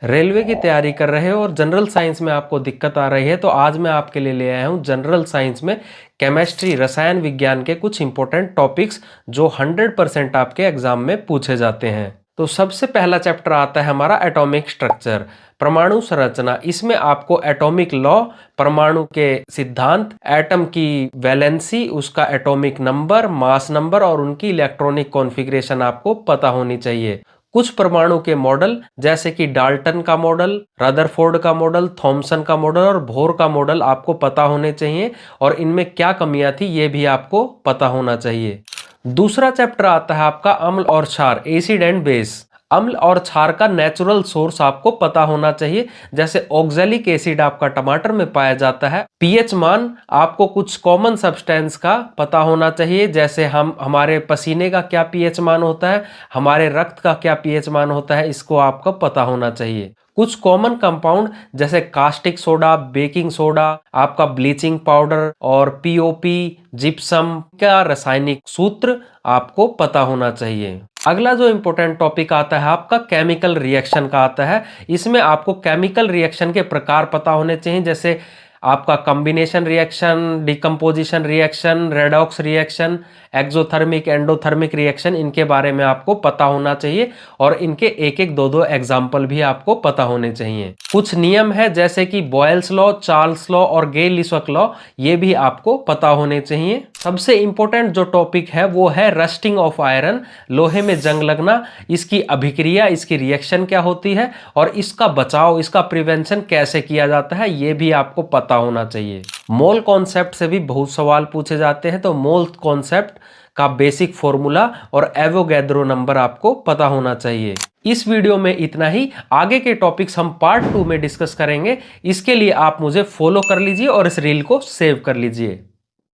Railway की तैयारी कर रहे हो और जनरल साइंस में आपको दिक्कत आ रही है तो आज मैं आपके लिए ले आया हूँ जनरल साइंस में केमिस्ट्री रसायन विज्ञान के कुछ इंपॉर्टेंट टॉपिक्स जो 100% आपके एग्जाम में पूछे जाते हैं। तो सबसे पहला चैप्टर आता है हमारा एटॉमिक स्ट्रक्चर, परमाणु संरचना। इसमें आपको एटॉमिक लॉ, परमाणु के सिद्धांत, एटम की वैलेंसी, उसका एटॉमिक नंबर, मास नंबर और उनकी इलेक्ट्रॉनिक कॉन्फ़िगरेशन आपको पता होनी चाहिए। कुछ परमाणु के मॉडल जैसे कि डाल्टन का मॉडल, रदरफोर्ड का मॉडल, थॉमसन का मॉडल और बोर का मॉडल आपको पता होने चाहिए और इनमें क्या कमियां थी ये भी आपको पता होना चाहिए। दूसरा चैप्टर आता है आपका अम्ल और क्षार, एसिड एंड बेस। अम्ल और क्षार का नेचुरल सोर्स आपको पता होना चाहिए। जैसे ऑक्जेलिक एसिड आपका टमाटर में पाया जाता है। पीएच मान आपको कुछ कॉमन सब्सटेंस का पता होना चाहिए, जैसे हमारे पसीने का क्या पीएच मान होता है, हमारे रक्त का क्या पीएच मान होता है, इसको आपको पता होना चाहिए। कुछ कॉमन कंपाउंड जैसे कास्टिक सोडा, बेकिंग सोडा, आपका ब्लीचिंग पाउडर और पीओपी, जिप्सम का रासायनिक सूत्र आपको पता होना चाहिए। अगला जो इंपॉर्टेंट टॉपिक आता है आपका केमिकल रिएक्शन का आता है। इसमें आपको केमिकल रिएक्शन के प्रकार पता होने चाहिए, जैसे आपका combination reaction, decomposition reaction, redox reaction, exothermic, endothermic reaction, इनके बारे में आपको पता होना चाहिए और इनके एक एक दो एग्जाम्पल भी आपको पता होने चाहिए। कुछ नियम है जैसे कि बॉयल्स लॉ, चार्ल्स लॉ और गे-लीस्विक लॉ, ये भी आपको पता होने चाहिए। सबसे इंपॉर्टेंट जो टॉपिक है वो है रस्टिंग ऑफ आयरन, लोहे में जंग लगना, इसकी अभिक्रिया, इसकी रिएक्शन क्या होती है और इसका बचाव, इसका प्रिवेंशन कैसे किया जाता है, ये भी आपको पता होना चाहिए। मोल कॉन्सेप्ट से भी बहुत सवाल पूछे जाते हैं, तो मोल कॉन्सेप्ट का बेसिक फॉर्मूला और एवोगैड्रो नंबर आपको पता होना चाहिए। इस वीडियो में इतना ही। आगे के टॉपिक्स हम पार्ट 2 में डिस्कस करेंगे। इसके लिए आप मुझे फॉलो कर लीजिए और इस रील को सेव कर लीजिए।